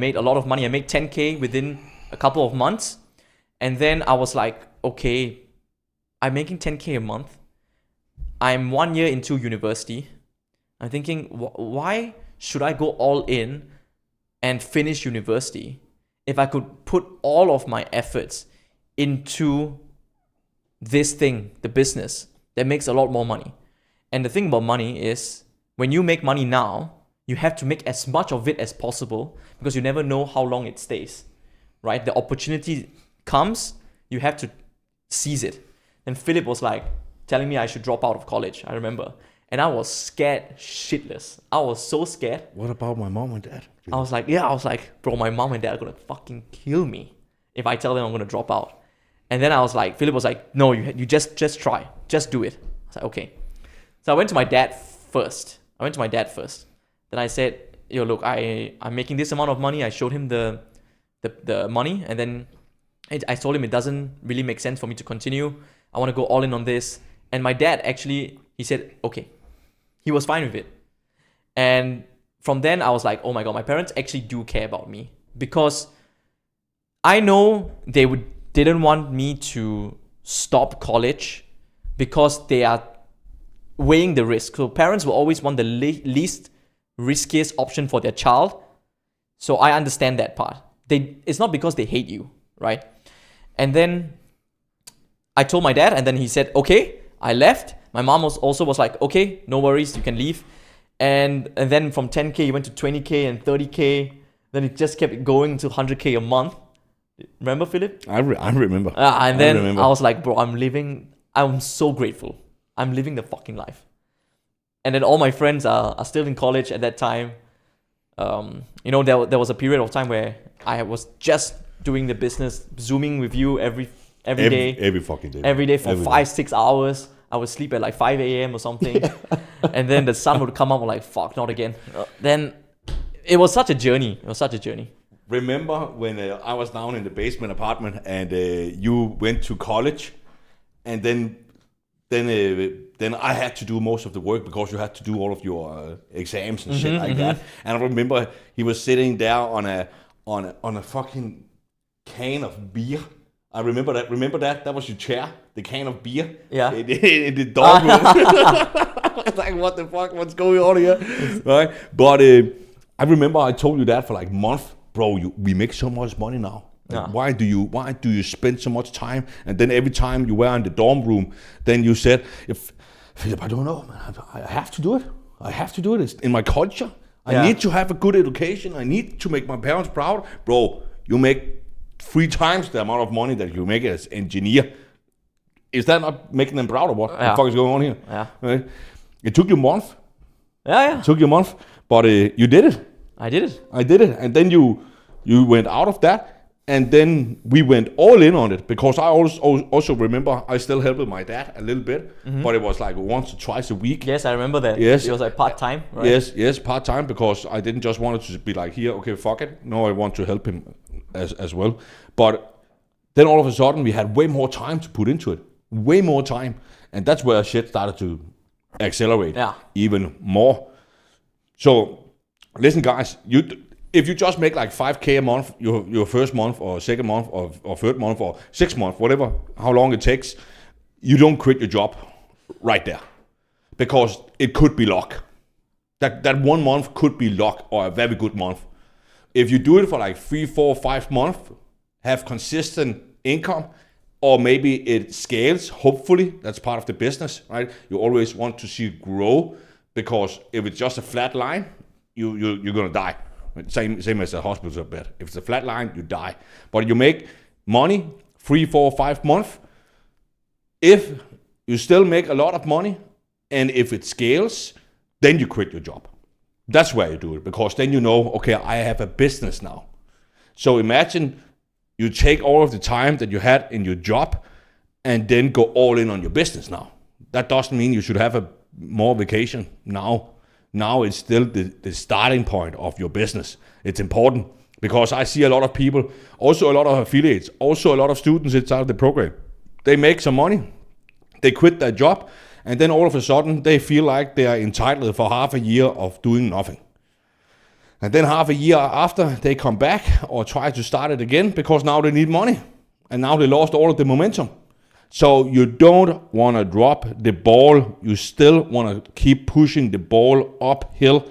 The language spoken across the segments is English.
made a lot of money. I made 10K within a couple of months. And then I was like, okay, I'm making 10K a month. I'm 1 year into university. I'm thinking, why should I go all in and finish university if I could put all of my efforts into this thing, the business that makes a lot more money? And the thing about money is, when you make money now, you have to make as much of it as possible because you never know how long it stays, right? The opportunity comes, you have to seize it. And Philip was like telling me I should drop out of college, I remember. And I was scared shitless. I was so scared. What about my mom and dad? I was like, bro, my mom and dad are gonna fucking kill me if I tell them I'm gonna drop out. And then I was like, Philip was like, no, you just try. Just do it. I was like, okay. So I went to my dad first. Then I said, yo, look, I'm making this amount of money. I showed him the money, and then I told him it doesn't really make sense for me to continue. I want to go all in on this. And my dad actually, he said, okay. He was fine with it. And from then I was like, oh my God, my parents actually do care about me, because I know they didn't want me to stop college because they are weighing the risk. So parents will always want the least riskiest option for their child. So I understand that part. It's not because they hate you, right? And then I told my dad, and then he said, okay. I left. My mom also was like, okay, no worries, you can leave. And then from 10K, he went to 20K and 30K. Then it just kept going to 100K a month. Remember, Philip? I remember. And then I was like, bro, I'm so grateful. I'm living the fucking life. And then all my friends are still in college at that time. There was a period of time where I was just doing the business, Zooming with you every day. Every fucking day. Every day for 5-6 hours. I would sleep at like 5 a.m. or something. And then the sun would come up, I'm like, fuck, not again. Then it was such a journey. Remember when I was down in the basement apartment and you went to college, and then I had to do most of the work because you had to do all of your exams and shit like that. And I remember he was sitting there on a fucking can of beer. I remember that. Remember that? That was your chair, the can of beer. Yeah. In the dog room. I was like, what the fuck? What's going on here? Right? But I remember I told you that for like a month. Bro, we make so much money now. Like, why do you spend so much time? And then every time you were in the dorm room, then you said, Philip, I don't know, man. I have to do it. It's in my culture. I need to have a good education. I need to make my parents proud. Bro, you make 3 times the amount of money that you make as engineer. Is that not making them proud, or what the fuck is going on here? Yeah. Right? It took you a month. Yeah. It took you a month, but you did it. I did it. And then you went out of that, and then we went all in on it, because I also remember I still helped my dad a little bit, but it was like once or twice a week. Yes, I remember that. Yes. It was like part-time, right? Yes, part-time, because I didn't just want it to be like, here, okay, fuck it. No, I want to help him as well. But then all of a sudden we had way more time to put into it. Way more time. And that's where shit started to accelerate even more. So listen, guys, if you just make like 5K a month, your first month or second month or third month or 6th month, whatever, how long it takes, you don't quit your job right there, because it could be luck. That 1 month could be luck, or a very good month. If you do it for like 3, 4, 5 months, have consistent income, or maybe it scales, hopefully, that's part of the business, right? You always want to see it grow, because if it's just a flat line, you're gonna die. Same as a hospital bed. If it's a flat line, you die. But you make money 3, 4, 5 months. If you still make a lot of money, and if it scales, then you quit your job. That's where you do it, because then you know, okay, I have a business now. So imagine you take all of the time that you had in your job and then go all in on your business now. That doesn't mean you should have more vacation now. Now it's still the starting point of your business. It's important, because I see a lot of people, also a lot of affiliates, also a lot of students inside the program. They make some money, they quit their job, and then all of a sudden they feel like they are entitled for half a year of doing nothing. And then half a year after, they come back or try to start it again because now they need money. And now they lost all of the momentum. So you don't want to drop the ball. You still want to keep pushing the ball uphill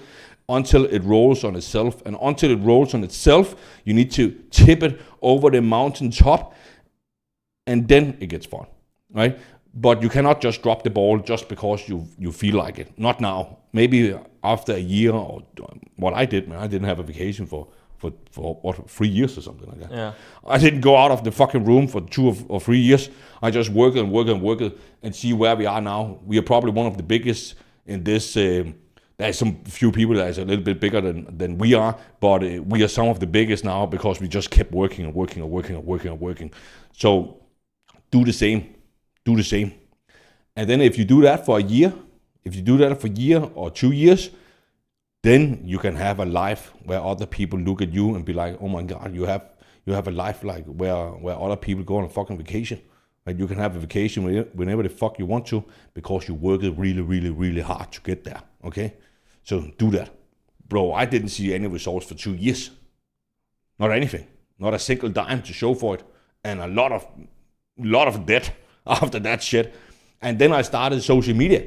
until it rolls on itself. And until it rolls on itself, you need to tip it over the mountaintop. And then it gets fun, right? But you cannot just drop the ball just because you feel like it. Not now. Maybe after a year or what I did, man. I didn't have a vacation for 3 years or something like that. Yeah. I didn't go out of the fucking room for 2 or 3 years. I just worked and see where we are now. We are probably one of the biggest in this. There's some few people that is a little bit bigger than we are, but we are some of the biggest now because we just kept working. So do the same. And then if you do that for a year, or 2 years, then you can have a life where other people look at you and be like, oh my God, you have a life like where other people go on a fucking vacation. Right? You can have a vacation whenever the fuck you want to because you worked really hard to get there. Okay? So do that. Bro, I didn't see any results for 2 years. Not anything. Not a single dime to show for it. And a lot of debt after that shit. And then I started social media.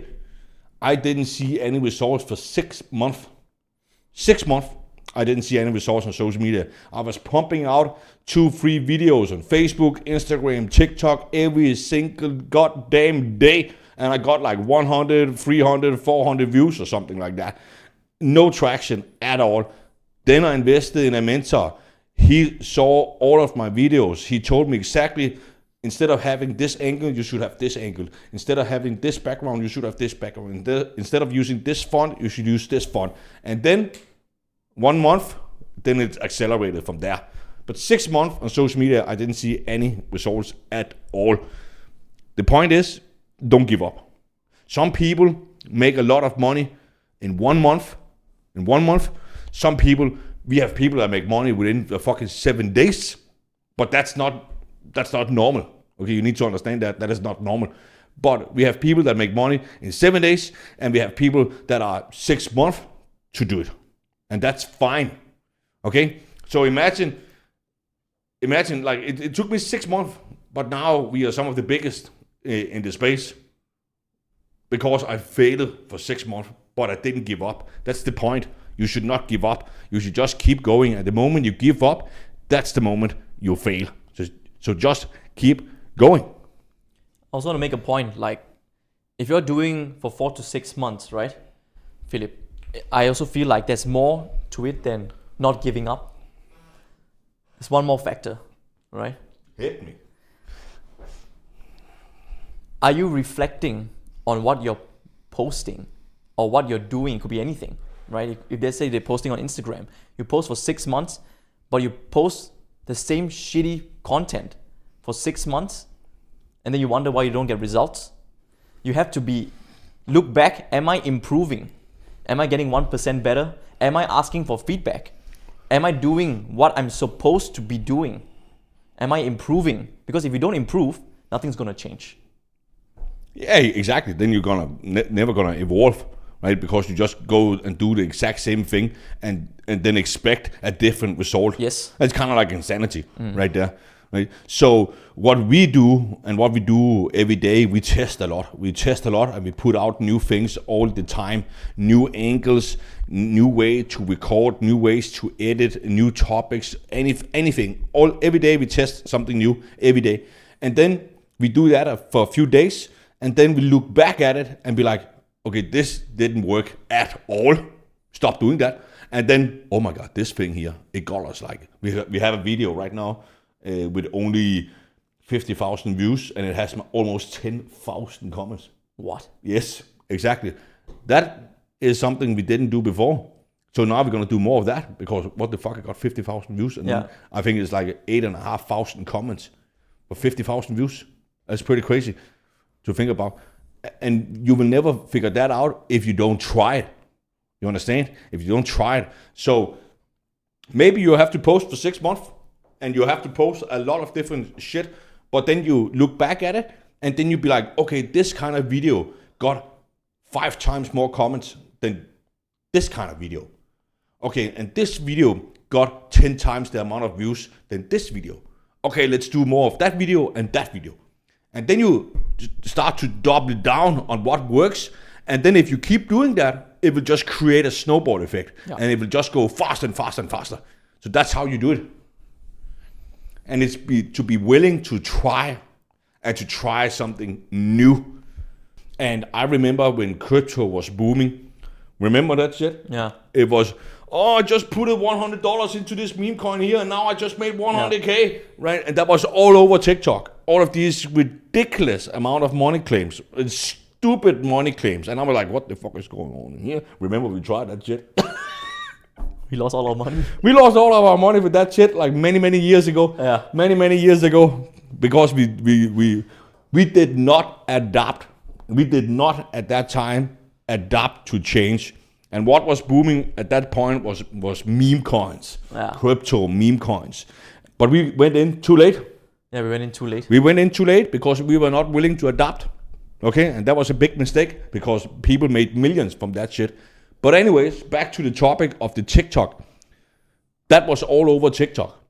I didn't see any results for 6 months. 6 months, I didn't see any results on social media. I was pumping out 2-3 videos on Facebook, Instagram, TikTok every single goddamn day. And I got like 100, 300, 400 views or something like that. No traction at all. Then I invested in a mentor. He saw all of my videos. He told me exactly, instead of having this angle, you should have this angle. Instead of having this background, you should have this background. Instead of using this font, you should use this font. And then 1 month, then it's accelerated from there. But 6 months on social media, I didn't see any results at all. The point is, don't give up. Some people make a lot of money in 1 month. Some people, we have people that make money within the fucking 7 days. But that's not normal. Okay, you need to understand that is not normal. But we have people that make money in 7 days, and we have people that are 6 months to do it. And that's fine. Okay? So imagine like it took me 6 months, but now we are some of the biggest in the space because I failed for 6 months, but I didn't give up. That's the point. You should not give up. You should just keep going. And the moment you give up, that's the moment you fail. So just keep going. I also want to make a point, like, if you're doing for 4 to 6 months, right, Philip, I also feel like there's more to it than not giving up. There's one more factor, right? Hit me. Are you reflecting on what you're posting or what you're doing? It could be anything, right? If they say they're posting on Instagram, you post for 6 months, but you post the same shitty content for 6 months, and then you wonder why you don't get results. You have to look back, am I improving? Am I getting 1% better? Am I asking for feedback? Am I doing what I'm supposed to be doing? Am I improving? Because if you don't improve, nothing's gonna change. Yeah, exactly. Then you're gonna never gonna evolve, right? Because you just go and do the exact same thing and then expect a different result. Yes. That's kind of like insanity right there. Right? So what we do every day, we test a lot. And we put out new things all the time, new angles, new way to record, new ways to edit, new topics, anything. Every day we test something new every day. And then we do that for a few days, and then we look back at it and be like, okay, this didn't work at all. Stop doing that. And then, oh my God, this thing here, it got us like, we have a video right now with only 50,000 views, and it has almost 10,000 comments. What? Yes, exactly. That is something we didn't do before. So now we're going to do more of that, because what the fuck, I got 50,000 views, and then I think it's like 8,500 comments for 50,000 views. That's pretty crazy to think about. And you will never figure that out if you don't try it. You understand? If you don't try it. So maybe you have to post for 6 months, and you have to post a lot of different shit, but then you look back at it, and then you be like, okay, this kind of video got 5 times more comments than this kind of video. Okay, and this video got 10 times the amount of views than this video. Okay, let's do more of that video and that video. And then you start to double down on what works. And then if you keep doing that, it will just create a snowball effect. Yeah. And it will just go faster and faster and faster. So that's how you do it. And it's to be willing to try and to try something new. And I remember when crypto was booming. Remember that shit? Yeah. It was, I just put $100 into this meme coin here and now I just made 100K, right? And that was all over TikTok. All of these ridiculous amount of money claims, stupid money claims. And I was like, what the fuck is going on here? Remember we tried that shit? We lost all our money. We lost all of our money with that shit like many years ago. Yeah. Many years ago. Because we did not adapt. We did not at that time adapt to change. And what was booming at that point was meme coins, crypto meme coins. But we went in too late. Yeah, we went in too late. We went in too late because we were not willing to adapt. Okay, and that was a big mistake because people made millions from that shit. But anyways, back to the topic of the TikTok. That was all over TikTok.